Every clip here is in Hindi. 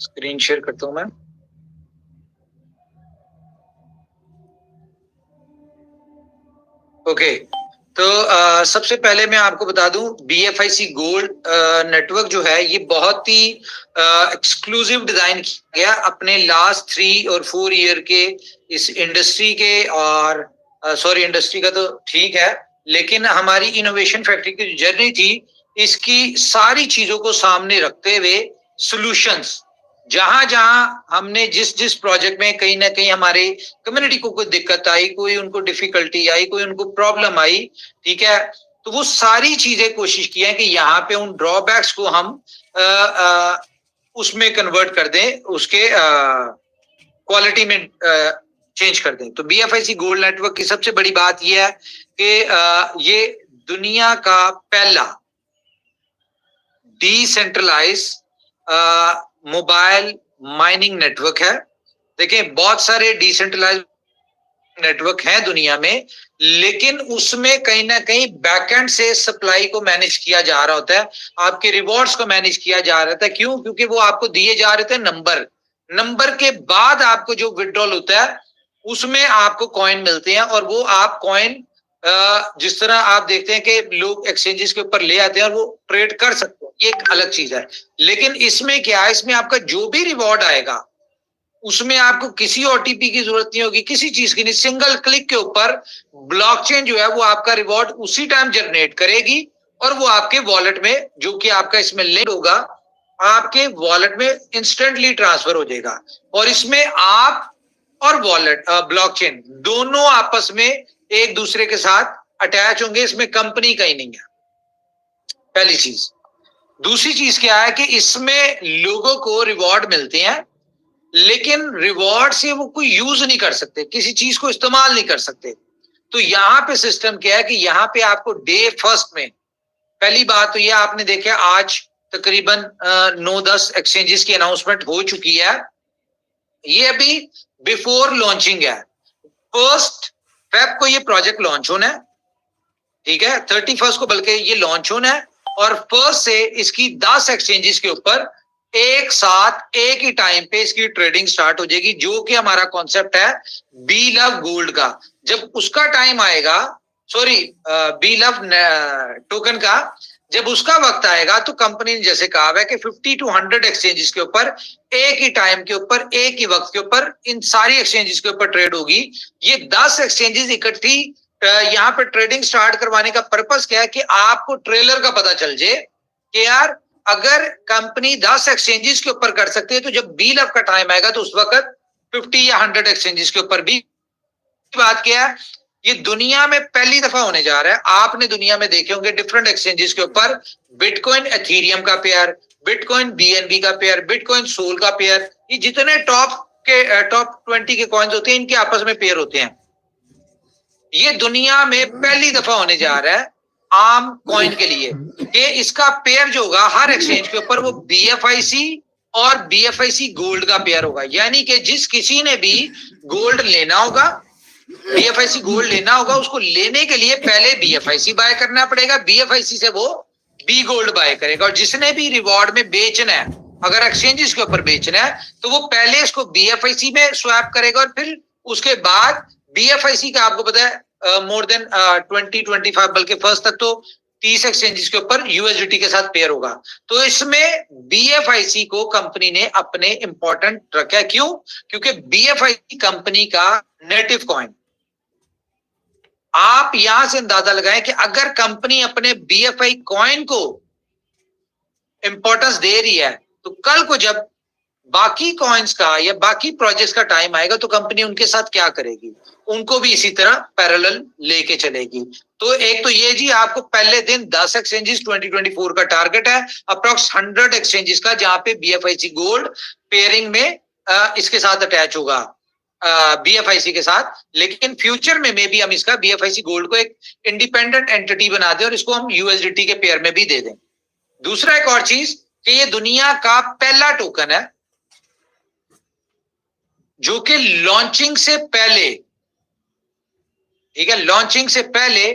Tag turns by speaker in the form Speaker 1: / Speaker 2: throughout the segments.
Speaker 1: स्क्रीन शेयर करता हूं मैं। ओके, तो सबसे पहले मैं आपको बता दूं BFIC गोल्ड नेटवर्क जो है ये बहुत ही एक्सक्लूसिव डिजाइन किया गया अपने लास्ट 3 और 4 ईयर के इस इंडस्ट्री के, और सॉरी इंडस्ट्री का तो ठीक है, लेकिन हमारी इनोवेशन फैक्ट्री की जो जर्नी थी इसकी सारी चीजों को सामने रखते हुए सॉल्यूशंस, जहां जहां हमने जिस जिस प्रोजेक्ट में कहीं ना कहीं हमारे कम्युनिटी को कोई दिक्कत आई, कोई उनको डिफिकल्टी आई, कोई उनको प्रॉब्लम आई, ठीक है, तो वो सारी चीजें कोशिश की है कि यहाँ पे उन ड्रॉबैक्स को हम उसमें कन्वर्ट कर दें, उसके क्वालिटी में चेंज कर दें। तो BFIC गोल्ड नेटवर्क की सबसे बड़ी बात यह है कि ये दुनिया का पहला डिसेंट्रलाइज मोबाइल माइनिंग नेटवर्क है। देखिए बहुत सारे डिसेंट्रलाइज नेटवर्क है दुनिया में, लेकिन उसमें कहीं ना कहीं बैकएंड से सप्लाई को मैनेज किया जा रहा होता है, आपके रिवॉर्ड्स को मैनेज किया जा रहा था। क्यों? क्योंकि वो आपको दिए जा रहे थे नंबर के बाद आपको जो विड्रॉल होता है उसमें आपको कॉइन मिलते हैं, और वो आप कॉइन जिस तरह आप देखते हैं कि लोग एक्सचेंजेस के ऊपर ले आते हैं और वो ट्रेड कर सकते हैं, ये एक अलग चीज है। लेकिन इसमें क्या है, इसमें आपका जो भी रिवॉर्ड आएगा उसमें आपको किसी OTP की जरूरत नहीं होगी, किसी चीज की नहीं, सिंगल क्लिक के ऊपर ब्लॉकचेन जो है वो आपका रिवॉर्ड उसी टाइम जनरेट करेगी और वो आपके वॉलेट में, जो कि आपका इसमें लिंक होगा, आपके वॉलेट में इंस्टेंटली ट्रांसफर हो जाएगा। और इसमें आप और वॉलेट ब्लॉकचेन दोनों आपस में एक दूसरे के साथ अटैच होंगे, इसमें कंपनी का ही नहीं है, पहली चीज। दूसरी चीज क्या है कि इसमें लोगों को रिवॉर्ड मिलते हैं, लेकिन रिवॉर्ड से वो कोई यूज नहीं कर सकते, किसी चीज को इस्तेमाल नहीं कर सकते। तो यहां पे सिस्टम क्या है कि यहां पे आपको डे फर्स्ट में, पहली बात तो ये आपने देखा आज तकरीबन 9-10 एक्सचेंजेस की अनाउंसमेंट हो चुकी है, ये अभी बिफोर लॉन्चिंग है। 1 फेब को ये प्रोजेक्ट लॉन्च होना है, ठीक है, 31 को बल्कि ये लॉन्च होना है, और 1 से इसकी 10 एक्सचेंजेस के ऊपर एक साथ एक ही टाइम पे इसकी ट्रेडिंग स्टार्ट हो जाएगी, जो कि हमारा कॉन्सेप्ट है बी लव गोल्ड का। जब उसका टाइम आएगा, सॉरी बी लव टोकन का, जब उसका वक्त आएगा तो कंपनी ने जैसे कहा है कि 50 to 100 एक्सचेंजेस के ऊपर एक ही टाइम के ऊपर एक ही वक्त के ऊपर इन सारी एक्सचेंजेस के ऊपर ट्रेड होगी। ये 10 एक्सचेंजेस इकट्ठी यहाँ पे ट्रेडिंग स्टार्ट करवाने का पर्पस क्या है कि आपको ट्रेलर का पता चल जाए कि यार अगर कंपनी 10 एक्सचेंजेस के ऊपर कर सकती है, तो जब बी लव का टाइम आएगा तो उस वक्त 50 या 100 एक्सचेंजेस के ऊपर भी। बात क्या है, ये दुनिया में पहली दफा होने जा रहा है। आपने दुनिया में देखे होंगे डिफरेंट एक्सचेंजेस के ऊपर बिटकॉइन एथीरियम का पेयर, बिटकॉइन BNB का पेयर, बिटकॉइन सोल का पेयर, ये जितने टॉप 20 के कॉइन्स होते हैं इनके आपस में पेयर होते हैं। ये दुनिया में पहली दफा होने जा रहा है आम कॉइन के लिए कि इसका पेयर जो होगा हर एक्सचेंज के ऊपर वो BFIC और BFIC गोल्ड का पेयर होगा। यानी कि जिस किसी ने भी गोल्ड लेना होगा, BFIC गोल्ड लेना होगा, उसको लेने के लिए पहले BFIC बाय करना पड़ेगा, BFIC से वो बी गोल्ड बाय करेगा। और जिसने भी रिवॉर्ड में बेचना है, अगर एक्सचेंजेस के ऊपर बेचना है, तो वो पहले इसको BFIC में स्वैप करेगा और फिर उसके बाद BFIC का आपको पता है मोर देन 20-25 बल्कि फर्स्ट तक तो 30 एक्सचेंजेस के ऊपर USDT के साथ पेयर होगा। तो इसमें BFIC को कंपनी ने अपने इंपॉर्टेंट रखा है। क्यों? क्योंकि BFIC कंपनी का नेटिव कॉइन। आप यहां से अंदाजा लगाएं कि अगर कंपनी अपने BFI कॉइन को इंपॉर्टेंस दे रही है, तो कल को जब बाकी कॉइन्स का या बाकी प्रोजेक्ट्स का टाइम आएगा तो कंपनी उनके साथ क्या करेगी, उनको भी इसी तरह पैरेलल लेके चलेगी। तो एक तो ये जी आपको पहले दिन 10 एक्सचेंजेस 2024 का टारगेट है, अप्रॉक्स 100 एक्सचेंजेस का, जहां पे BFIC गोल्ड पेयरिंग में इसके साथ अटैच होगा BFIC के साथ। लेकिन फ्यूचर में मे भी हम इसका BFIC गोल्ड को एक इंडिपेंडेंट एंटिटी बना दें और इसको हम USDT के पेयर में भी दे दें। दूसरा एक और चीज कि ये दुनिया का पहला टोकन है जो कि लॉन्चिंग से पहले, ठीक है, लॉन्चिंग से पहले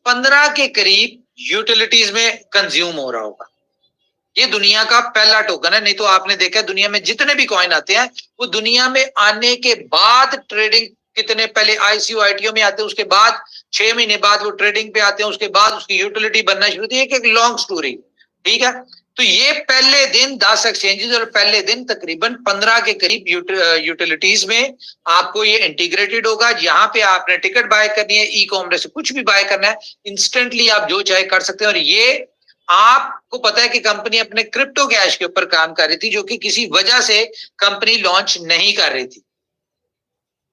Speaker 1: 15 के करीब यूटिलिटीज में कंज्यूम हो रहा होगा। ये दुनिया का पहला टोकन है। नहीं तो आपने देखा दुनिया में जितने भी कॉइन आते हैं वो दुनिया में आने के बाद ट्रेडिंग, कितने पहले आईसीओ आईटीओ में आते हैं, उसके बाद 6 महीने बाद वो ट्रेडिंग पे आते हैं, उसके बाद उसकी यूटिलिटी बनना शुरू होती है। एक लॉन्ग स्टोरी, ठीक है। तो ये पहले दिन 10 एक्सचेंजेस और पहले दिन तकरीबन 15 के करीब यूटिलिटीज में आपको ये इंटीग्रेटेड होगा। यहाँ पे आपने टिकट बाय करनी है, ई कॉमर्स से कुछ भी बाय करना है, इंस्टेंटली आप जो चाहे कर सकते हैं। और ये आपको पता है कि कंपनी अपने क्रिप्टो कैश के ऊपर काम कर रही थी, जो कि किसी वजह से कंपनी लॉन्च नहीं कर रही थी।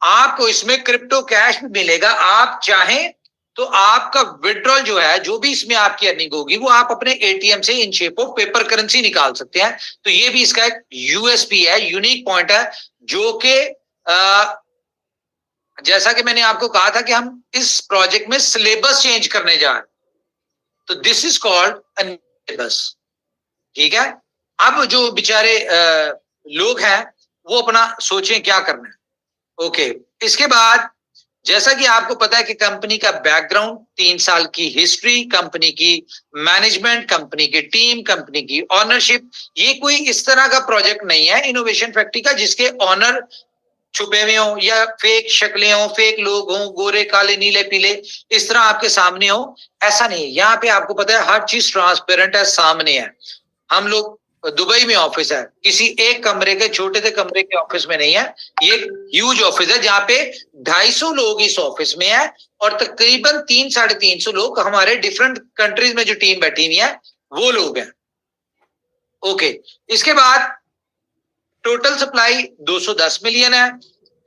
Speaker 1: आपको इसमें क्रिप्टो कैश भी मिलेगा। आप चाहें तो आपका विड्रॉल जो है, जो भी इसमें आपकी अर्निंग होगी, वो आप अपने एटीएम से in shape of paper currency निकाल सकते हैं। तो ये भी इसका एक यूएसपी है, यूनिक पॉइंट है, जो कि जैसा कि मैंने आपको कहा था कि हम इस प्रोजेक्ट में सिलेबस चेंज करने जा रहे हैं, तो दिस इज कॉल्ड सिलेबस, ठीक है। अब जो बेचारे लोग हैं वो अपना सोचें क्या करना है। ओके, इसके बाद जैसा कि आपको पता है कि कंपनी का बैकग्राउंड, 3 साल की हिस्ट्री, कंपनी की मैनेजमेंट, कंपनी की टीम, कंपनी की ऑनरशिप, ये कोई इस तरह का प्रोजेक्ट नहीं है इनोवेशन फैक्ट्री का जिसके ऑनर छुपे हुए हो या फेक शक्लें हो, फेक लोग हो, गोरे काले नीले पीले इस तरह आपके सामने हो, ऐसा नहीं है। यहाँ पे आपको पता है हर चीज ट्रांसपेरेंट है, सामने है। हम लोग दुबई में ऑफिस है, किसी एक कमरे के छोटे से कमरे के ऑफिस में नहीं है, ये ह्यूज ऑफिस है जहां पे 250 लोग इस ऑफिस में है और तकरीबन 300-350 लोग हमारे डिफरेंट कंट्रीज में जो टीम बैठी हुई है वो लोग हैं। ओके, इसके बाद टोटल सप्लाई 210 मिलियन है,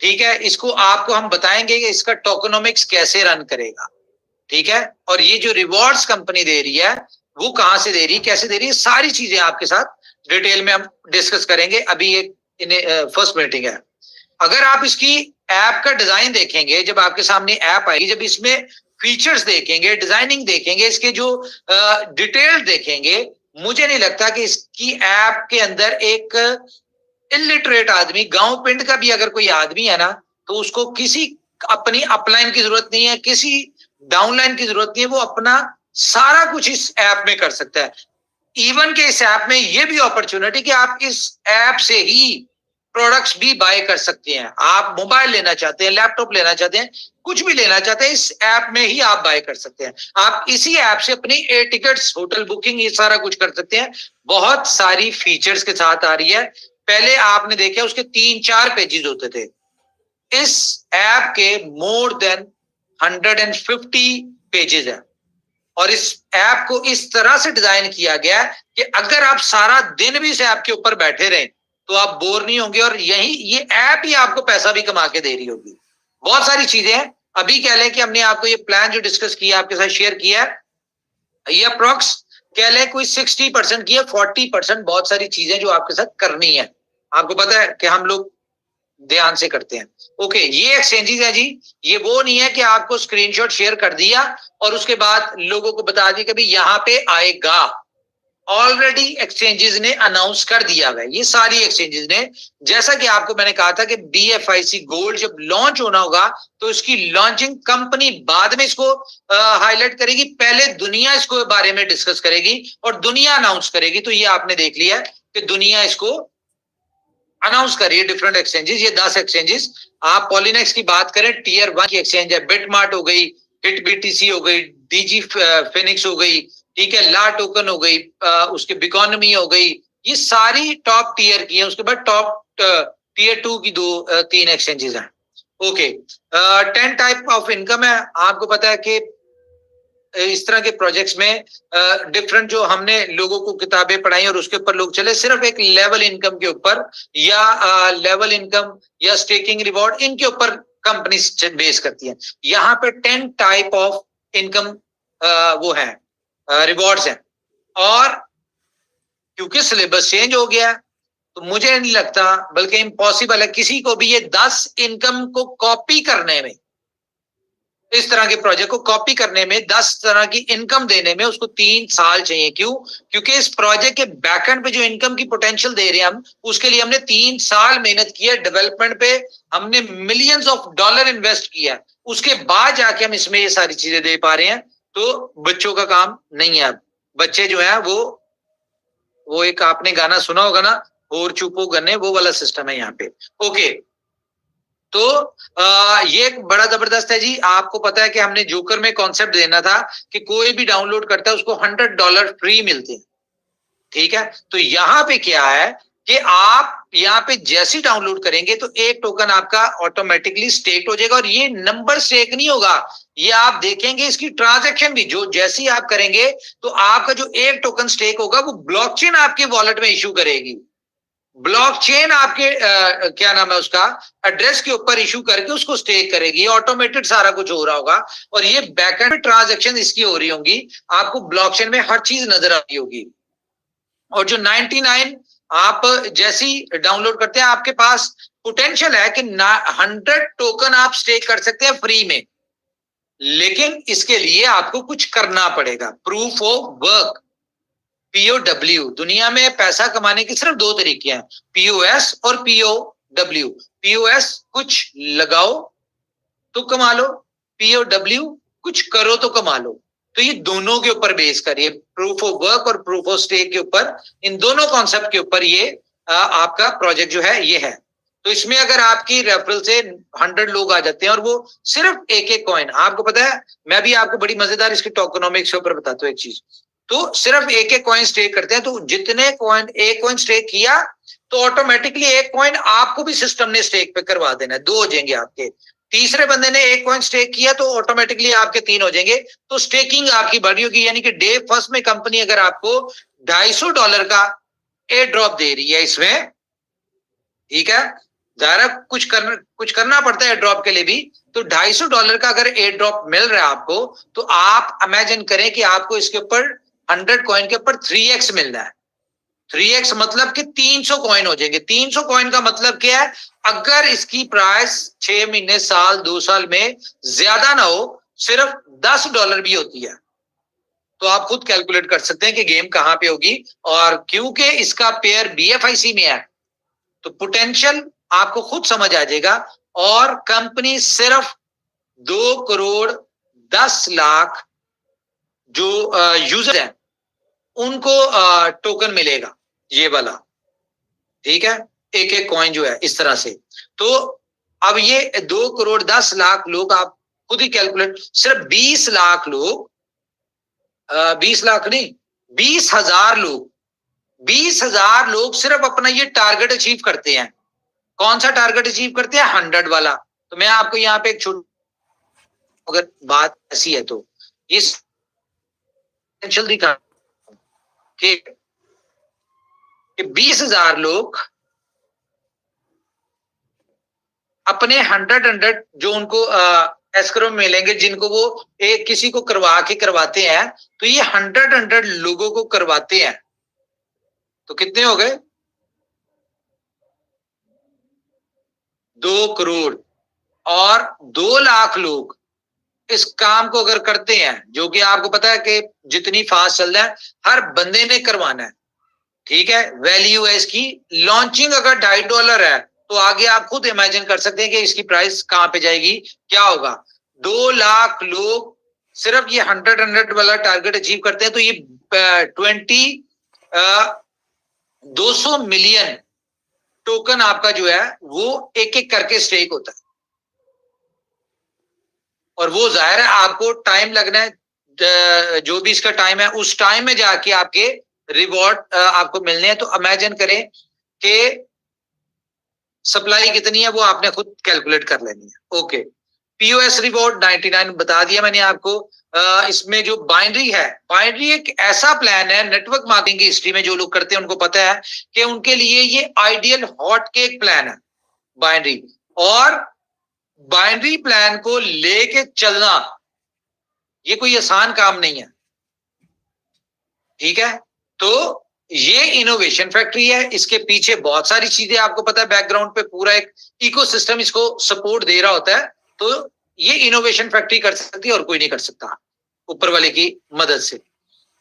Speaker 1: ठीक है। इसको आपको हम बताएंगे कि इसका टोकनोमिक्स कैसे रन करेगा, ठीक है। और ये जो रिवॉर्ड्स कंपनी दे रही है वो कहां से दे रही है, कैसे दे रही है, सारी चीजें आपके साथ डिटेल में हम डिस्कस करेंगे। अभी एक फर्स्ट मीटिंग है। अगर आप इसकी ऐप का डिजाइन देखेंगे, जब आपके सामने ऐप आएगी, जब इसमें फीचर्स देखेंगे, डिजाइनिंग देखेंगे, इसके जो डिटेल देखेंगे, मुझे नहीं लगता कि इसकी ऐप के अंदर एक इलिटरेट आदमी, गांव पिंड का भी अगर कोई आदमी है ना, तो उसको किसी अपनी अपलाइन की जरूरत नहीं है, किसी डाउनलाइन की जरूरत नहीं है, वो अपना सारा कुछ इस ऐप में कर सकता है। इवन के इस ऐप में ये भी अपॉर्चुनिटी कि आप इस ऐप से ही प्रोडक्ट्स भी बाय कर सकते हैं। आप मोबाइल लेना चाहते हैं, लैपटॉप लेना चाहते हैं, कुछ भी लेना चाहते हैं, इस ऐप में ही आप बाय कर सकते हैं। आप इसी ऐप से अपनी एयर टिकट्स, होटल बुकिंग, ये सारा कुछ कर सकते हैं। बहुत सारी फीचर्स के साथ आ रही है। पहले आपने देखा उसके 3-4 पेजेस होते थे, इस ऐप के मोर देन 150 पेजेस है। और इस ऐप को इस तरह से डिजाइन किया गया कि अगर आप सारा दिन भी इस ऐप के ऊपर बैठे रहें तो आप बोर नहीं होंगे, और यही ये ऐप ही आपको पैसा भी कमा के दे रही होगी। बहुत सारी चीजें हैं। अभी कह लें कि हमने आपको ये प्लान जो डिस्कस किया, आपके साथ शेयर किया है, ये अप्रोक्स कह लें कोई 60% की है, 40% बहुत सारी चीजें जो आपके साथ करनी है। आपको पता है कि हम लोग ध्यान से करते हैं। ओके, ये एक्सचेंजेस है जी। ये वो नहीं है कि आपको स्क्रीनशॉट शेयर कर दिया और उसके बाद लोगों को बता दिया कि भाई यहाँ पे आएगा। ऑलरेडी एक्सचेंजेस ने अनाउंस कर दिया है, ये सारी एक्सचेंजेस ने। जैसा कि आपको मैंने कहा था कि BFIC गोल्ड जब लॉन्च होना होगा तो इसकी लॉन्चिंग कंपनी बाद में इसको हाईलाइट करेगी, पहले दुनिया इसको बारे में डिस्कस करेगी और दुनिया अनाउंस करेगी। तो ये आपने देख लिया कि दुनिया इसको अनाउंस कर रही है, डिफरेंट एक्सचेंजेस। ये 10 एक्सचेंजेस, आप पॉलिनेक्स की बात करें, टियर 1 की एक्सचेंज है, बिटमार्ट हो गई, हिट BTC हो गई, DG फिनिक्स हो गई, ठीक है, ला टोकन हो गई, उसके बिकॉनमी हो गई, ये सारी टॉप टियर की है। उसके बाद टॉप टियर 2 की 2-3 एक्सचेंजेस हैं। ओके, 10 टाइप ऑफ इनकम है। आपको पता है कि इस तरह के प्रोजेक्ट्स में डिफरेंट जो हमने लोगों को किताबें पढ़ाई और उसके ऊपर लोग चले, सिर्फ एक लेवल इनकम के ऊपर या लेवल इनकम या स्टेकिंग रिवॉर्ड, इनके ऊपर कंपनी बेस करती है। यहाँ पे 10 टाइप ऑफ इनकम वो है, रिवॉर्ड्स हैं। और क्योंकि सिलेबस चेंज हो गया तो मुझे नहीं लगता, बल्कि इम्पॉसिबल है किसी को भी ये 10 इनकम को कॉपी करने में, इस तरह के प्रोजेक्ट को कॉपी करने में, 10 तरह की इनकम देने में उसको 3 साल चाहिए। क्यों? क्योंकि इस प्रोजेक्ट के बैकएंड पे जो इनकम की पोटेंशियल दे रहे हैं हम, उसके लिए हमने 3 साल मेहनत की है। डेवलपमेंट पे हमने मिलियंस ऑफ डॉलर इन्वेस्ट किया है, उसके बाद जाके हम इसमें ये सारी चीजें दे पा रहे हैं। तो बच्चों का काम नहीं है। अब बच्चे जो है वो वो एक आपने गाना सुना होगा ना, और चुपो गन्ने, वो वाला सिस्टम है यहाँ पे। ओके, तो ये एक बड़ा जबरदस्त है जी। आपको पता है कि हमने जोकर में कॉन्सेप्ट देना था कि कोई भी डाउनलोड करता है उसको $100 फ्री मिलते हैं, ठीक है। तो यहाँ पे क्या है कि आप यहाँ पे जैसे डाउनलोड करेंगे तो एक टोकन आपका ऑटोमेटिकली स्टेक हो जाएगा, और ये नंबर स्टेक नहीं होगा, ये आप देखेंगे इसकी ट्रांजैक्शन भी जो जैसी आप करेंगे तो आपका जो एक टोकन स्टेक होगा वो ब्लॉकचेन आपके वॉलेट में इशू करेगी। ब्लॉकचेन आपके क्या नाम है उसका एड्रेस के ऊपर इशू करके उसको स्टेक करेगी, ऑटोमेटेड सारा कुछ हो रहा होगा, और ये बैकएंड ट्रांजैक्शन इसकी हो रही होंगी, आपको ब्लॉकचेन में हर चीज नजर आ रही होगी। और जो 99 आप जैसी डाउनलोड करते हैं, आपके पास पोटेंशियल है कि 100 टोकन आप स्टेक कर सकते हैं फ्री में, लेकिन इसके लिए आपको कुछ करना पड़ेगा, प्रूफ ऑफ वर्क, POW। दुनिया में पैसा कमाने के सिर्फ दो तरीके हैं, POS और POW। POS कुछ लगाओ तो कमा लो, POW कुछ करो तो कमा लो। तो ये दोनों के ऊपर बेस करिए, प्रूफ ऑफ वर्क और प्रूफ ऑफ स्टेक के ऊपर, इन दोनों कॉन्सेप्ट के ऊपर ये आपका प्रोजेक्ट जो है ये है। तो इसमें अगर आपकी रेफरल से 100 लोग आ जाते हैं और वो सिर्फ एक एक कॉइन, आपको पता है मैं भी आपको बड़ी मजेदार इसकी टोकनोमिक्स के ऊपर बताता हूँ एक चीज, तो सिर्फ एक एक कॉइन स्टेक करते हैं, तो जितने कॉइन एक कॉइन स्टेक किया तो ऑटोमेटिकली एक कॉइन आपको भी सिस्टम ने स्टेक पे करवा देना है, 2 हो जाएंगे आपके। तीसरे बंदे ने एक कॉइन स्टेक किया तो ऑटोमेटिकली आपके 3 हो जाएंगे, तो स्टेकिंग आपकी बढ़ी होगी। यानी कि डे फर्स्ट में कंपनी अगर आपको $250 का एयर ड्रॉप दे रही है इसमें, ठीक है, जरा कुछ करना पड़ता है एयर ड्रॉप के लिए भी, तो $250 का अगर एयर ड्रॉप मिल रहा है आपको, तो आप इमेजिन करें कि आपको इसके ऊपर 100 कॉइन के ऊपर 3x मिल रहा है। 3x मतलब कि 300 कॉइन हो जाएंगे। 300 कॉइन का मतलब क्या है, अगर इसकी प्राइस 6 महीने, साल, 2 साल में ज्यादा ना हो, सिर्फ $10 भी होती है, तो आप खुद कैलकुलेट कर सकते हैं कि गेम कहां पे होगी। और क्योंकि इसका पेयर BFIC में है तो पोटेंशियल आपको खुद समझ आ जाएगा। और कंपनी सिर्फ 2,10,00,000 जो यूजर हैं उनको टोकन मिलेगा, ये वाला, ठीक है, एक एक कॉइन जो है इस तरह से। तो अब ये 2,10,00,000 लोग, आप खुद ही कैलकुलेट, सिर्फ 20 लाख लोग, 20 लाख नहीं, 20,000 लोग, 20,000 लोग सिर्फ अपना ये टारगेट अचीव करते हैं। कौन सा टारगेट अचीव करते हैं? 100 वाला। तो मैं आपको यहाँ पे एक छोटी, अगर बात ऐसी है तो ये पोटेंशियल दिखा कि 20,000 लोग अपने 100 जो उनको एस्क्रो में मिलेंगे, जिनको वो एक किसी को करवाते हैं, तो ये 100 लोगों को करवाते हैं, तो कितने हो गए? 2 करोड़। और 2 लाख लोग इस काम को अगर करते हैं, जो कि आपको पता है कि जितनी फास्ट चल रहा है, हर बंदे ने करवाना है, ठीक है। वैल्यू है इसकी, लॉन्चिंग अगर $2.5 है तो आगे आप खुद इमेजिन कर सकते हैं कि इसकी प्राइस कहां पे जाएगी, क्या होगा। 2 लाख लोग सिर्फ ये 100 वाला टारगेट अचीव करते हैं, तो ये 200 मिलियन टोकन आपका जो है वो एक एक करके स्टेक होता है। और वो जाहिर है आपको टाइम लगना है, जो भी इसका टाइम है उस टाइम में जाके आपके रिवॉर्ड आपको मिलने हैं। तो इमेजिन करें कि सप्लाई कितनी है, वो आपने खुद कैलकुलेट कर लेनी है। ओके, POS रिवॉर्ड 99 बता दिया मैंने आपको। इसमें जो बाइनरी है, बाइनरी एक ऐसा प्लान है, नेटवर्क मार्केटिंग की हिस्ट्री में जो लोग करते हैं उनको पता है कि उनके लिए ये आइडियल हॉट केक प्लान है बाइनरी। और बाइनरी प्लान को लेके चलना ये कोई आसान काम नहीं है, ठीक है। तो ये इनोवेशन फैक्ट्री है, इसके पीछे बहुत सारी चीजें आपको पता है, बैकग्राउंड पे पूरा एक इकोसिस्टम इसको सपोर्ट दे रहा होता है। तो ये इनोवेशन फैक्ट्री कर सकती है और कोई नहीं कर सकता ऊपर वाले की मदद से।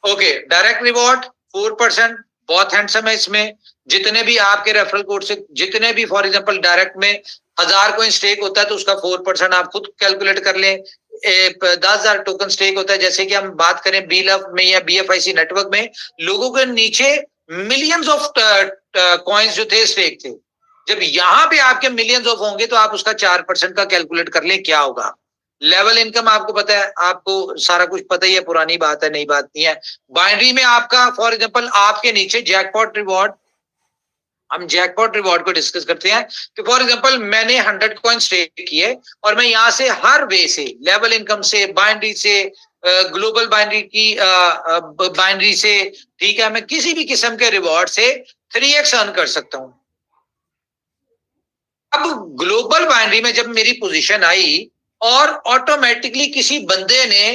Speaker 1: ओके, डायरेक्ट रिवॉर्ड 4%, बहुत हैंडसम है। इसमें जितने भी आपके रेफरल कोड से, जितने भी फॉर एग्जांपल डायरेक्ट में 1000 कोइन स्टेक होता है तो उसका 4% आप खुद कैलकुलेट कर लें। 10,000 टोकन स्टेक होता है, जैसे कि हम बात करें BLUF में या BFIC नेटवर्क में, लोगों के नीचे मिलियंस ऑफ कॉइन्स जो थे स्टेक थे। जब यहां पे आपके मिलियंस ऑफ होंगे तो आप उसका 4% का कैलकुलेट कर लें क्या होगा। लेवल इनकम आपको पता है, आपको सारा कुछ पता ही है, पुरानी बात है, नई बात नहीं है। बाइनरी में आपका फॉर एग्जांपल आपके नीचे जैकपॉट रिवॉर्ड, हम जैकपॉट रिवॉर्ड को डिस्कस करते हैं कि फॉर एग्जांपल मैंने 100 कॉइन स्टेक किए और मैं यहां से हर वे से, लेवल इनकम से, बाइनरी से, ग्लोबल बाइनरी की बाइनरी से, ठीक है, मैं किसी भी किस्म के रिवॉर्ड से 3x अर्न कर सकता हूं। अब ग्लोबल बाइनरी में जब मेरी पोजीशन आई और ऑटोमेटिकली किसी बंदे ने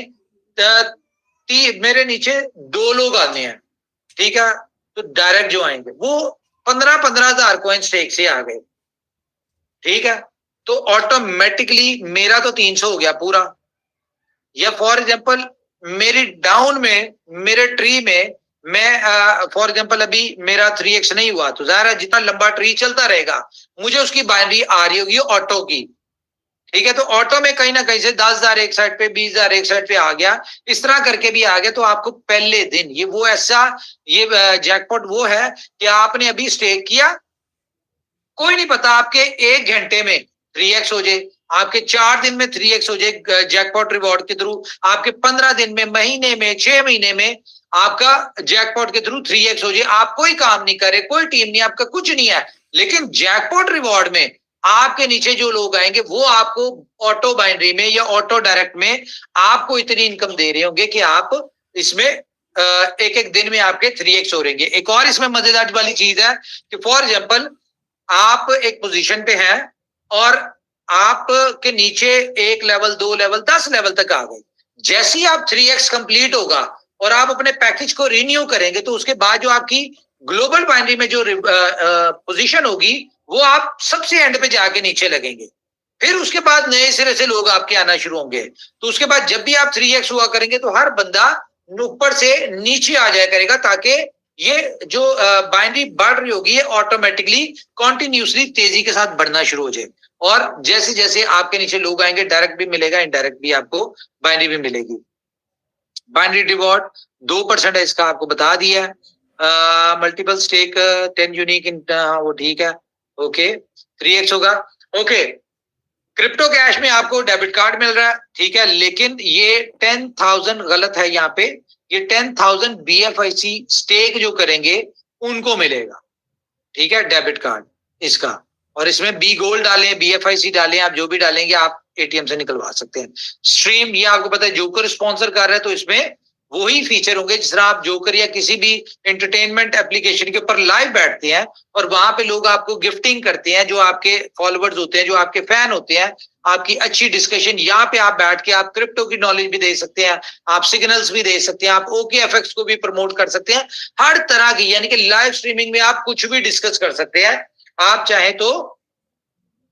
Speaker 1: मेरे नीचे 2 लोग आने हैं, ठीक है, तो डायरेक्ट जो आएंगे वो 15-15 हजार कॉइन स्टेक से आ गए, ठीक है, तो ऑटोमेटिकली मेरा तो 300 हो गया पूरा। या फॉर एग्जांपल मेरी डाउन में, मेरे ट्री में मैं फॉर एग्जांपल अभी मेरा 3x नहीं हुआ, तो जाहिर है जितना लंबा ट्री चलता रहेगा मुझे उसकी बाइनरी आ रही होगी ऑटो की, ठीक है, तो ऑटो में कहीं ना कहीं से 10,000 एक साइड पे, 20,000 एक साइड पे आ गया, इस तरह करके भी आ गया। तो आपको पहले दिन ये वो ऐसा, ये जैकपॉट वो है कि आपने अभी स्टेक किया, कोई नहीं पता आपके 1 घंटे में 3x हो जाए, आपके 4 दिन में 3x हो जाए जैकपॉट रिवॉर्ड के थ्रू, आपके 15 दिन में, महीने में, 6 महीने में आपका जैकपॉट के थ्रू 3x हो जाए। आप कोई काम नहीं करे, कोई टीम नहीं, आपका कुछ नहीं है, लेकिन जैकपॉट रिवॉर्ड में आपके नीचे जो लोग आएंगे वो आपको ऑटो बाइनरी में या ऑटो डायरेक्ट में आपको इतनी इनकम दे रहे होंगे कि आप इसमें एक एक दिन में आपके 3x हो रहेंगे। एक और इसमें मजेदार वाली चीज है कि फॉर एग्जांपल आप एक पोजीशन पे हैं और आप के नीचे 1 लेवल, 2 लेवल, 10 लेवल तक आ गए। जैसे ही आप 3x कंप्लीट होगा और आप अपने पैकेज को रिन्यू करेंगे तो उसके बाद जो आपकी ग्लोबल बाइनरी में जो पोजीशन होगी वो आप सबसे एंड पे जाके नीचे लगेंगे। फिर उसके बाद नए सिरे से लोग आपके आना शुरू होंगे। तो उसके बाद जब भी आप 3x हुआ करेंगे तो हर बंदा ऊपर से नीचे आ जाया करेगा, ताकि ये जो बाइनरी बढ़ रही होगी ये ऑटोमेटिकली कॉन्टिन्यूसली तेजी के साथ बढ़ना शुरू हो जाए। और जैसे जैसे आपके नीचे लोग आएंगे, डायरेक्ट भी मिलेगा, इनडायरेक्ट भी आपको बाइनरी भी मिलेगी। बाइनरी रिवॉर्ड 2% है, इसका आपको बता दिया है। मल्टीपल स्टेक 10 यूनिक, वो ठीक है, ओके, 3x होगा, ओके। क्रिप्टो कैश में आपको डेबिट कार्ड मिल रहा है, ठीक है, लेकिन ये 10,000 गलत है यहाँ पे, ये 10,000 BFIC स्टेक जो करेंगे उनको मिलेगा, ठीक है, डेबिट कार्ड इसका। और इसमें बी गोल्ड डालें, BFIC डालें, आप जो भी डालेंगे आप ATM से निकलवा सकते हैं। स्ट्रीम, ये आपको पता है जोकर स्पॉन्सर कर रहा है, तो इसमें वही फीचर होंगे जिस तरह आप जोकर या किसी भी एंटरटेनमेंट एप्लीकेशन के ऊपर लाइव बैठते हैं और वहां पे लोग आपको गिफ्टिंग करते हैं, जो आपके फॉलोअर्स होते हैं, जो आपके फैन होते हैं, आपकी अच्छी डिस्कशन, यहाँ पे आप बैठ के आप क्रिप्टो की नॉलेज भी दे सकते हैं, आप सिग्नल्स भी दे सकते हैं, आप OKFX को भी प्रमोट कर सकते हैं, हर तरह की, यानी कि लाइव स्ट्रीमिंग में आप कुछ भी डिस्कस कर सकते हैं, आप चाहे तो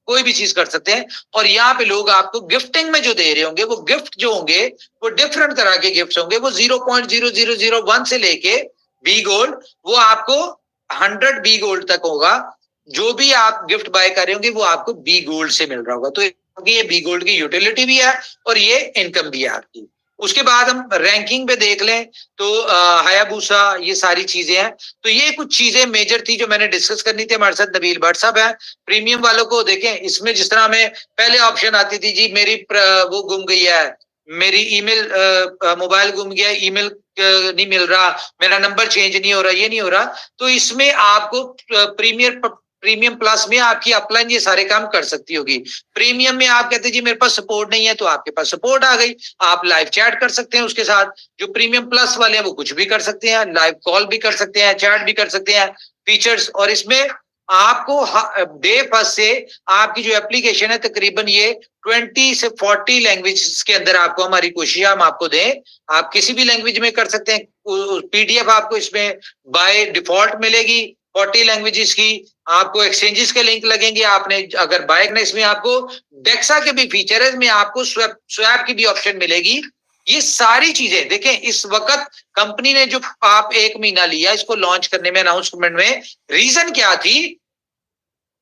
Speaker 1: कोई भी चीज कर सकते हैं। और यहाँ पे लोग आपको गिफ्टिंग में जो दे रहे होंगे, वो गिफ्ट जो होंगे वो डिफरेंट तरह के गिफ्ट होंगे, वो 0.0001 से लेके बी गोल्ड, वो आपको 100 बी गोल्ड तक होगा। जो भी आप गिफ्ट बाय कर रहे होंगे वो आपको बी गोल्ड से मिल रहा होगा। तो ये बी गोल्ड की यूटिलिटी भी है और ये इनकम भी है आपकी। उसके बाद हम रैंकिंग पे देख लें तो हायाबूसा, ये सारी चीजें हैं। तो ये कुछ चीजें मेजर थी जो मैंने डिस्कस करनी थी। हमारे साथ नबील भट्ट साहब है। प्रीमियम वालों को देखें, इसमें जिस तरह में पहले ऑप्शन आती थी जी मेरी वो गुम गई है, मेरी ईमेल, मोबाइल गुम गया, ईमेल नहीं मिल रहा, मेरा नंबर चेंज नहीं हो रहा, ये नहीं हो रहा, तो इसमें आपको प्रीमियम प्लस में आपकी अपलाइन ये सारे काम कर सकती होगी। प्रीमियम में आप कहते जी मेरे पास सपोर्ट नहीं है, तो आपके पास सपोर्ट आ गई, आप लाइव चैट कर सकते हैं उसके साथ। जो प्रीमियम प्लस वाले हैं वो कुछ भी कर सकते हैं, लाइव कॉल भी कर सकते हैं, चैट भी कर सकते हैं, फीचर्स। और इसमें आपको डे फर्स्ट से आपकी जो एप्लीकेशन है तकरीबन ये 20 से 40 लैंग्वेज के अंदर आपको, हमारी कोशिश हम आपको दें, आप किसी भी लैंग्वेज में कर सकते हैं। PDF आपको इसमें बाय डिफॉल्ट मिलेगी 40 लैंग्वेजेस की। आपको एक्सचेंजेस के लिंक लगेंगे, आपने अगर बाय करना, इसमें आपको डेक्सा के भी फीचर है, इसमें आपको स्वैप की भी ऑप्शन मिलेगी। ये सारी चीजें देखें, इस वक्त कंपनी ने जो आप 1 महीना लिया इसको लॉन्च करने में, अनाउंसमेंट में, रीजन क्या थी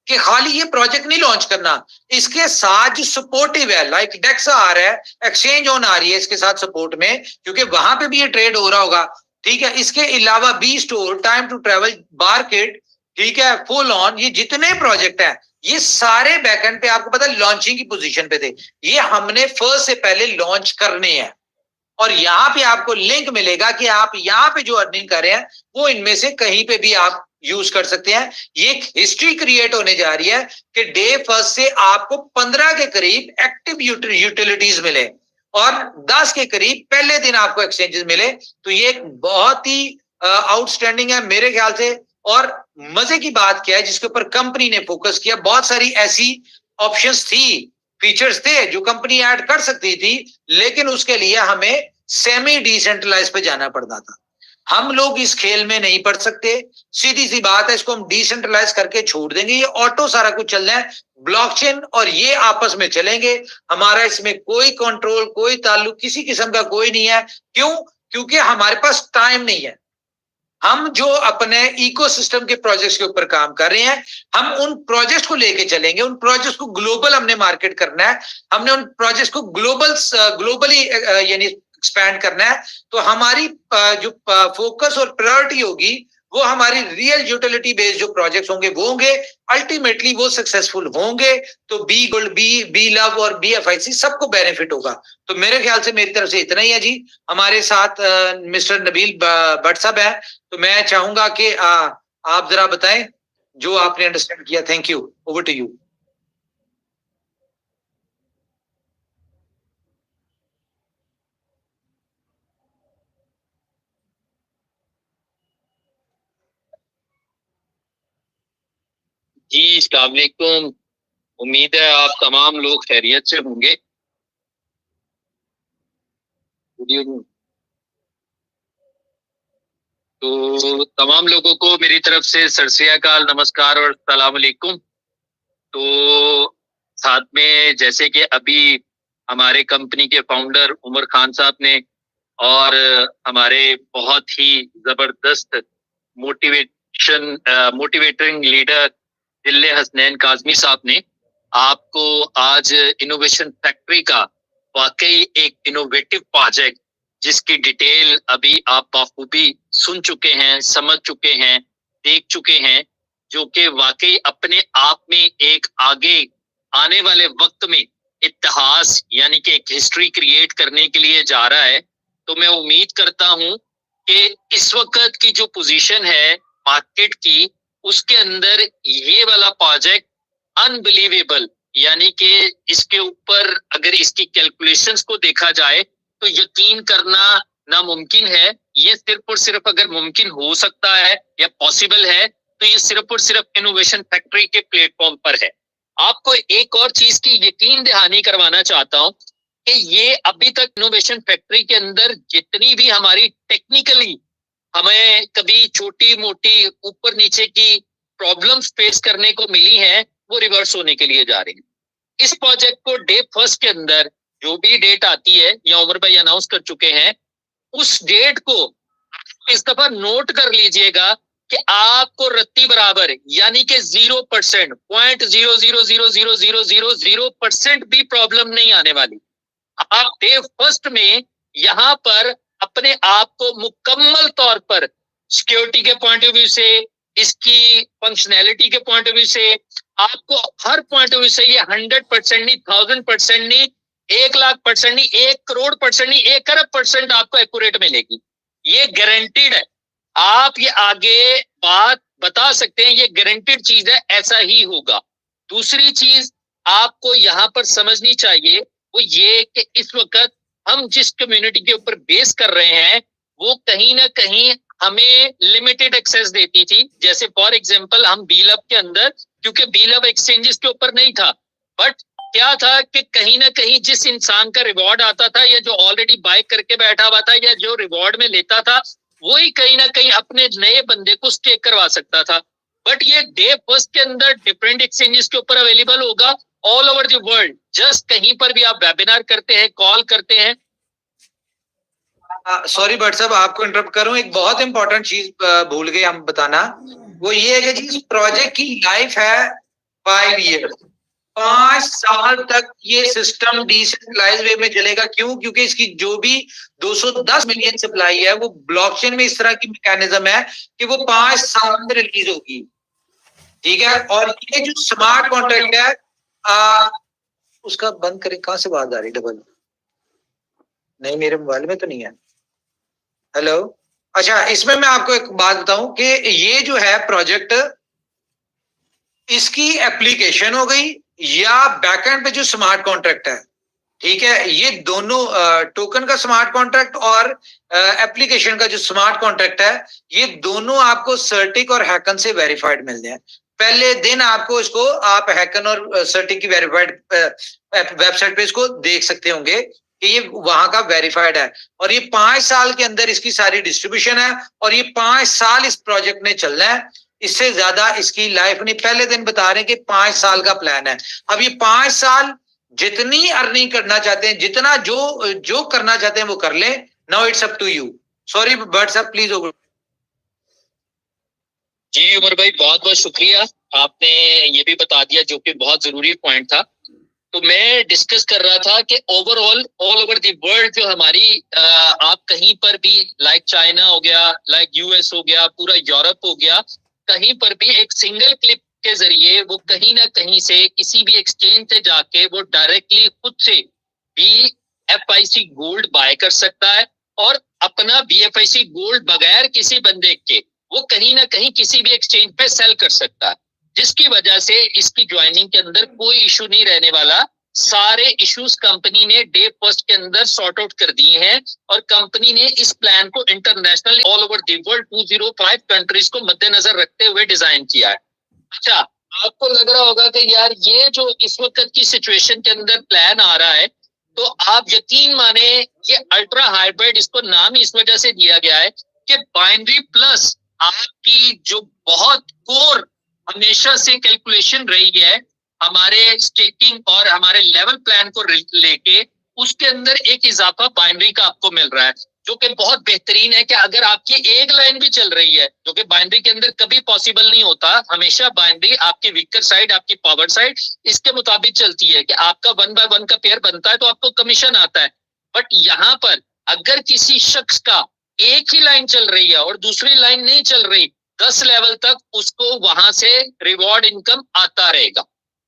Speaker 1: कि खाली ये प्रोजेक्ट नहीं लॉन्च करना, इसके साथ जो सपोर्टिव है, लाइक डेक्सा आ रहा है, एक्सचेंज ऑन आ रही है इसके साथ सपोर्ट में, क्योंकि वहां पे भी ये ट्रेड हो रहा होगा। ठीक है। इसके अलावा B store, time to travel, market, ठीक है, फुल ऑन, ये जितने प्रोजेक्ट हैं ये सारे बैकएंड पे आपको पता है लॉन्चिंग की पोजीशन पे थे। ये हमने फर्स्ट से पहले लॉन्च करने हैं और यहाँ पे आपको लिंक मिलेगा कि आप यहाँ पे जो अर्निंग कर रहे हैं वो इनमें से कहीं पे भी आप यूज कर सकते हैं। ये एक हिस्ट्री क्रिएट होने जा रही है कि डे फर्स्ट से आपको 15 के करीब एक्टिव यूटिलिटीज मिले और 10 के करीब पहले दिन आपको एक्सचेंजेस मिले। तो ये एक बहुत ही आउटस्टैंडिंग है मेरे ख्याल से। और मजे की बात क्या है जिसके ऊपर कंपनी ने फोकस किया, बहुत सारी ऐसी ऑप्शंस थी, फीचर्स थे जो कंपनी ऐड कर सकती थी, लेकिन उसके लिए हमें सेमी डिसेंट्रलाइज पे जाना पड़ता था। हम लोग इस खेल में नहीं पड़ सकते, सीधी सी बात है, इसको हम डिसेंट्रलाइज करके छोड़ देंगे, ये ऑटो सारा कुछ चल रहा है, ब्लॉकचेन और ये आपस में चलेंगे, हमारा इसमें कोई कंट्रोल, कोई ताल्लुक किसी किस्म का कोई नहीं है। क्यों? क्योंकि हमारे पास टाइम नहीं है। हम जो अपने इकोसिस्टम के प्रोजेक्ट्स के ऊपर काम कर रहे हैं, हम उन प्रोजेक्ट्स को लेके चलेंगे, उन प्रोजेक्ट्स को ग्लोबल हमने मार्केट करना है, हमने उन प्रोजेक्ट्स को ग्लोबली यानी एक्सपैंड करना है। तो हमारी जो फोकस और प्रायोरिटी होगी वो हमारी रियल यूटिलिटी बेस्ड जो प्रोजेक्ट्स होंगे वो होंगे, अल्टीमेटली वो सक्सेसफुल होंगे। तो बी गोल्ड, बी लव और BFIC सबको बेनिफिट होगा। तो मेरे ख्याल से मेरी तरफ से इतना ही है जी। हमारे साथ मिस्टर नबील भट्ट साहब है, तो मैं चाहूंगा कि आप जरा बताएं जो आपने अंडरस्टैंड किया। Thank you, over to you.
Speaker 2: जी अस्सलाम वालेकुम। उम्मीद है आप तमाम लोग खैरियत से होंगे। तो तमाम लोगों को मेरी तरफ से सत श्री अकाल, नमस्कार और अस्सलाम वालेकुम। तो साथ में जैसे कि अभी हमारे कंपनी के फाउंडर उमर खान साहब ने और हमारे बहुत ही जबरदस्त मोटिवेटिंग लीडर दिल्ले हसनैन काजमी साहब ने आपको आज इनोवेशन फैक्ट्री का वाकई एक इनोवेटिव प्रोजेक्ट जिसकी डिटेल अभी आप बखूबी सुन चुके हैं, समझ चुके हैं, देख चुके हैं, जो कि वाकई अपने आप में एक आगे आने वाले वक्त में इतिहास यानी कि एक हिस्ट्री क्रिएट करने के लिए जा रहा है। तो मैं उम्मीद करता हूं कि इस वक्त की जो पोजीशन है मार्केट की, उसके अंदर ये वाला प्रोजेक्ट अनबिलीवेबल, यानी कि इसके ऊपर अगर इसकी कैलकुलेशंस को देखा जाए तो यकीन करना नामुमकिन है। ये सिर्फ और सिर्फ अगर मुमकिन हो सकता है या पॉसिबल है तो ये सिर्फ और सिर्फ इनोवेशन फैक्ट्री के प्लेटफॉर्म पर है। आपको एक और चीज की यकीन दहानी करवाना चाहता हूं कि ये अभी तक इनोवेशन फैक्ट्री के अंदर जितनी भी हमारी टेक्निकली हमें कभी छोटी मोटी ऊपर नीचे की प्रॉब्लम्स फेस करने को मिली हैं, वो रिवर्स होने के लिए जा रही है। इस प्रोजेक्ट को डे फर्स्ट के अंदर जो भी डेट आती है या उमर भाई अनाउंस कर चुके हैं, उस डेट को इस दफा नोट कर लीजिएगा कि आपको रत्ती बराबर यानी कि 0%, 0.0000000% भी प्रॉब्लम नहीं आने वाली। आप डे फर्स्ट में यहाँ पर अपने आप को मुकम्मल तौर पर सिक्योरिटी के पॉइंट ऑफ व्यू से, इसकी फंक्शनैलिटी के पॉइंट ऑफ व्यू से, आपको हर पॉइंट ऑफ व्यू से ये 100% नहीं, 1000% नहीं, 1,00,000% नहीं, 1,00,00,000% नहीं, 1,00,00,000% आपको एक्यूरेट मिलेगी। ये गारंटीड है। आप ये आगे बात बता सकते हैं, ये गारंटीड चीज है, ऐसा ही होगा। दूसरी चीज आपको यहाँ पर समझनी चाहिए वो ये कि इस वक्त हम जिस कम्युनिटी के ऊपर बेस कर रहे हैं वो कहीं ना कहीं हमें लिमिटेड एक्सेस देती थी। जैसे फॉर एग्जांपल हम बीलव के अंदर, क्योंकि बीलव एक्सचेंजेस के ऊपर नहीं था, बट क्या था कि कहीं ना कहीं जिस इंसान का रिवॉर्ड आता था या जो ऑलरेडी बाय करके बैठा हुआ था या जो रिवॉर्ड में लेता था, वही कहीं ना कहीं अपने नए बंदे को स्टेक करवा सकता था। बट ये डे फर्स्ट के अंदर डिफरेंट एक्सचेंजेस के ऊपर अवेलेबल होगा all over the world. Just कहीं पर भी आप वेबिनार करते हैं, कॉल करते हैं।
Speaker 1: सॉरी भट्ट साहब, आपको इंटरप्ट करूं, एक बहुत इंपॉर्टेंट चीज भूल गए हम बताना। वो ये है कि जी इस प्रोजेक्ट की लाइफ है 5 ईयर 5 साल तक ये सिस्टम डिसेंट्रलाइज वे में चलेगा। क्यों? क्योंकि इसकी जो भी 210 मिलियन सप्लाई है वो ब्लॉकचेन में इस तरह की मैकेनिज्म है कि वो 5 साल में रिलीज होगी। ठीक है। और ये जो स्मार्ट कॉन्ट्रैक्ट है उसका बंद करें। कहां से बात आ रही? डबल नहीं, मेरे मोबाइल में तो नहीं है। हेलो। अच्छा, इसमें मैं आपको एक बात बताऊं कि ये जो है प्रोजेक्ट, इसकी एप्लीकेशन हो गई या बैकएंड पे जो स्मार्ट कॉन्ट्रैक्ट है, ठीक है, ये दोनों टोकन का स्मार्ट कॉन्ट्रैक्ट और एप्लीकेशन का जो स्मार्ट कॉन्ट्रैक्ट है, ये दोनों आपको सर्टिक और हैकन से वेरीफाइड मिलते हैं। पहले दिन आपको इसको आप हैकन और सर्टिक की वेरीफाइड वेबसाइट पे इसको देख सकते होंगे कि ये वहां का वेरीफाइड है। और ये 5 साल के अंदर इसकी सारी डिस्ट्रीब्यूशन है और ये 5 साल इस प्रोजेक्ट ने चलना है, इससे ज्यादा इसकी लाइफ नहीं। पहले दिन बता रहे हैं कि 5 साल का प्लान है। अब ये 5 साल जितनी अर्निंग करना चाहते हैं, जितना जो करना चाहते हैं वो कर लें। Now it's up to you. Sorry but sir please over.
Speaker 2: जी उमर भाई, बहुत बहुत शुक्रिया, आपने ये भी बता दिया जो कि बहुत जरूरी पॉइंट था। तो मैं डिस्कस कर रहा था कि overall all over the world जो हमारी आप कहीं पर भी लाइक चाइना हो गया, लाइक यूएस हो गया, पूरा यूरोप हो गया, कहीं पर भी एक सिंगल क्लिक के जरिए वो कहीं ना कहीं से किसी भी एक्सचेंज से जाके वो डायरेक्टली खुद से BFIC गोल्ड बाय कर सकता है और अपना BFIC गोल्ड बगैर किसी बंदे के वो कहीं ना कहीं किसी भी एक्सचेंज पे सेल कर सकता है, जिसकी वजह से इसकी ज्वाइनिंग के अंदर कोई इशू नहीं रहने वाला। सारे इश्यूज कंपनी ने डे फर्स्ट के अंदर सॉर्ट आउट कर दिए हैं और कंपनी ने इस प्लान को international all over the world 205 countries को मद्देनजर रखते हुए डिजाइन किया है। अच्छा, आपको लग रहा होगा कि यार ये जो इस वक्त की सिचुएशन के अंदर प्लान आ रहा है, तो आप यकीन माने ये अल्ट्रा हाइब्रिड, इसको नाम इस वजह से दिया गया है कि बाइनरी प्लस आपकी जो बहुत कोर हमेशा से कैलकुलेशन रही है हमारे स्टेकिंग और हमारे लेवल प्लान को लेके, उसके अंदर एक इजाफा बाइनरी का आपको मिल रहा है जो कि बहुत बेहतरीन है। कि अगर आपकी एक लाइन भी चल रही है, जो कि बाइनरी के अंदर कभी पॉसिबल नहीं होता, हमेशा बाइनरी आपकी वीकर साइड, आपकी पावर साइड इसके मुताबिक चलती है कि आपका 1 बाय 1 का पेयर बनता है तो आपको कमीशन आता है। बट यहाँ पर अगर किसी शख्स का एक ही लाइन चल रही है और दूसरी लाइन नहीं चल रही, 10 लेवल तक उसको वहां से रिवॉर्ड इनकम आता रहेगा,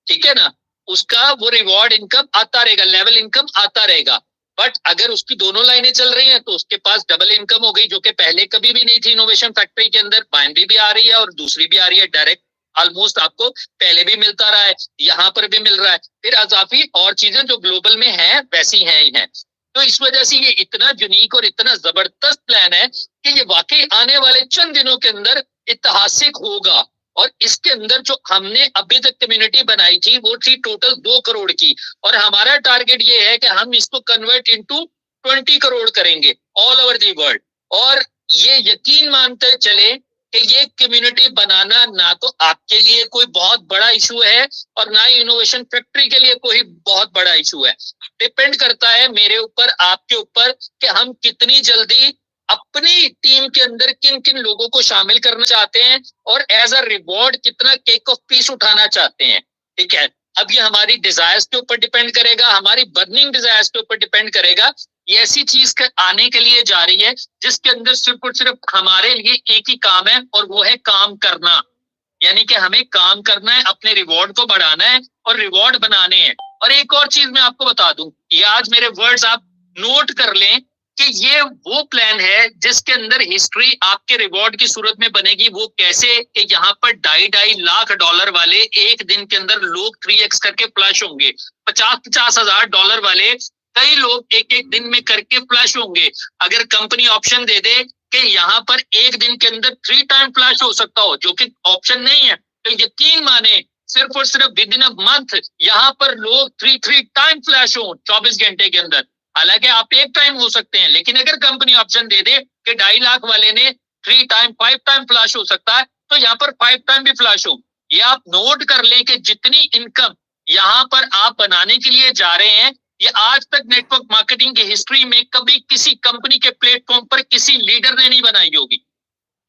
Speaker 2: ठीक है ना, उसका वो रिवॉर्ड इनकम आता रहेगा, लेवल इनकम आता रहेगा। बट अगर उसकी दोनों लाइनें चल रही हैं तो उसके पास डबल इनकम हो गई, जो कि पहले कभी भी नहीं थी इनोवेशन फैक्ट्री के अंदर। बाइनरी भी आ रही है और दूसरी भी आ रही है, डायरेक्ट ऑलमोस्ट आपको पहले भी मिलता रहा है, यहाँ पर भी मिल रहा है, फिर अजाफी और चीजें जो ग्लोबल में हैं वैसी हैं ही हैं। तो इस वजह से ये इतना यूनिक और इतना जबरदस्त प्लान है कि ये वाकई आने वाले चंद दिनों के अंदर ऐतिहासिक होगा। और इसके अंदर जो हमने अभी तक कम्युनिटी बनाई थी वो थी टोटल 2 करोड़ की, और हमारा टारगेट ये है कि हम इसको कन्वर्ट इनटू 20 करोड़ करेंगे ऑल ओवर द वर्ल्ड। और ये यकीन मानते चले कि ये कम्युनिटी बनाना ना तो आपके लिए कोई बहुत बड़ा इशू है और ना ही इनोवेशन फैक्ट्री के लिए कोई बहुत बड़ा इशू है। डिपेंड करता है मेरे ऊपर, आपके ऊपर, कि हम कितनी जल्दी अपनी टीम के अंदर किन किन लोगों को शामिल करना चाहते हैं और एज अ रिवॉर्ड कितना केक ऑफ पीस उठाना चाहते हैं। ठीक है, अब ये हमारी डिजायर्स के ऊपर डिपेंड करेगा, हमारी बर्निंग डिजायर्स के ऊपर डिपेंड करेगा। ये ऐसी चीज आने के लिए जा रही है जिसके अंदर सिर्फ और सिर्फ हमारे लिए एक ही काम है और वो है काम करना। यानी कि हमें काम करना है, अपने रिवॉर्ड को बढ़ाना है और रिवॉर्ड बनाने हैं। और एक और चीज मैं आपको बता दूं, ये आज मेरे वर्ड्स आप नोट कर लें कि ये वो प्लान है जिसके अंदर हिस्ट्री आपके रिवॉर्ड की सूरत में बनेगी। वो कैसे? कि यहाँ पर $2.5 लाख वाले एक दिन के अंदर लोग 3x करके फ्लश होंगे, 50-50 हजार डॉलर वाले कई लोग एक एक दिन में करके फ्लश होंगे। अगर कंपनी ऑप्शन दे दे कि यहाँ पर एक दिन के अंदर 3 टाइम फ्लश हो सकता हो, जो कि ऑप्शन नहीं है, तो यकीन माने सिर्फ और सिर्फ विद इन अ मंथ यहाँ पर लोग 3 टाइम फ्लश हो 24 घंटे के अंदर। हालांकि आप एक टाइम हो सकते हैं, लेकिन अगर कंपनी ऑप्शन दे दे कि 2.5 लाख वाले ने 3 टाइम 5 टाइम फ्लश हो सकता है, तो यहाँ पर 5 टाइम भी फ्लश हो। ये आप नोट कर लें कि जितनी इनकम यहाँ पर आप बनाने के लिए जा रहे हैं, ये आज तक नेटवर्क मार्केटिंग की हिस्ट्री में कभी किसी कंपनी के प्लेटफॉर्म पर किसी लीडर ने नहीं बनाई होगी।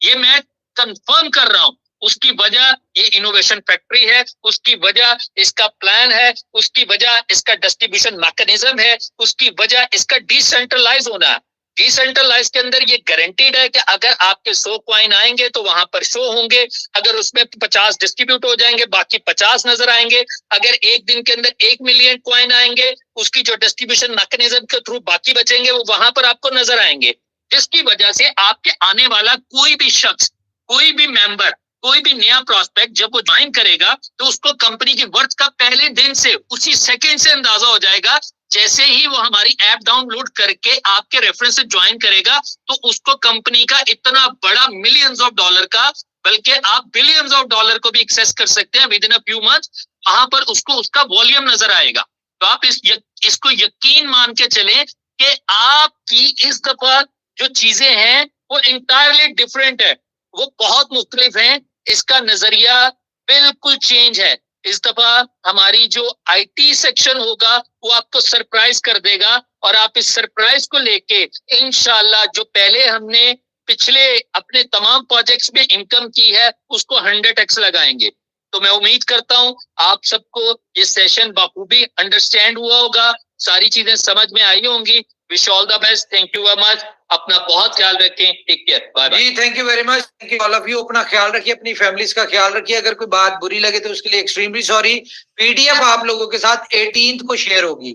Speaker 2: ये मैं कंफर्म कर रहा हूं। उसकी वजह ये इनोवेशन फैक्ट्री है, उसकी वजह इसका प्लान है, उसकी वजह इसका डिस्ट्रीब्यूशन मैकेनिज्म है, उसकी वजह इसका डिसेंट्रलाइज होना है। डिसेंट्रलाइज के अंदर ये गारंटीड है कि अगर आपके 100 कॉइन आएंगे तो वहां पर शो होंगे, अगर उसमें 50 डिस्ट्रीब्यूट हो जाएंगे बाकी 50 नजर आएंगे, अगर एक दिन के अंदर 1 मिलियन कॉइन आएंगे उसकी जो डिस्ट्रीब्यूशन मैकेनिज्म के थ्रू बाकी बचेंगे वो वहां पर आपको नजर आएंगे, जिसकी वजह से आपके आने वाला कोई भी शख्स, कोई भी मेंबर, कोई भी नया प्रोस्पेक्ट जब वो ज्वाइन करेगा तो उसको कंपनी की वर्थ का पहले दिन से, उसी सेकंड से अंदाजा हो जाएगा। जैसे ही वो हमारी ऐप डाउनलोड करके आपके रेफरेंस से ज्वाइन करेगा तो उसको कंपनी का इतना बड़ा मिलियंस ऑफ डॉलर का, बल्कि आप बिलियंस ऑफ डॉलर को भी एक्सेस कर सकते हैं with in a few months, वहां पर उसको उसका वॉल्यूम नजर आएगा। तो आप इसको यकीन मान के चलें कि आपकी इस दफा जो चीजें हैं वो इंटायरली डिफरेंट है, वो बहुत मुख्तलिफ हैं, इसका नजरिया बिल्कुल चेंज है। इस दफा हमारी जो आईटी सेक्शन होगा वो आपको सरप्राइज कर देगा और आप इस सरप्राइज को लेके इंशाल्लाह जो पहले हमने पिछले अपने तमाम प्रोजेक्ट्स में इनकम की है उसको 100x लगाएंगे। तो मैं उम्मीद करता हूं आप सबको ये सेशन बाखूबी अंडरस्टैंड हुआ होगा, सारी चीजें समझ में आई होंगी। Wish all the best, thank you very much, अपना बहुत ख्याल रखें, टेक केयर, बाय बाय।
Speaker 1: जी thank you very much, thank you all of you. अपना ख्याल रखिए, अपनी फैमिलीज का ख्याल रखिए। अगर कोई बात बुरी लगे तो उसके लिए एक्सट्रीमली सॉरी। पीडीएफ आप लोगों के साथ 18th को शेयर होगी,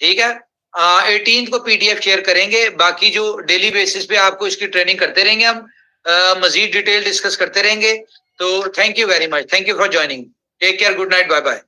Speaker 1: ठीक है? 18th को पीडीएफ शेयर करेंगे। बाकी जो डेली बेसिस पे आपको इसकी ट्रेनिंग करते रहेंगे हम, मजीद डिटेल डिस्कस करते रहेंगे। तो thank you very much, thank you for joining, take care, good night, bye bye.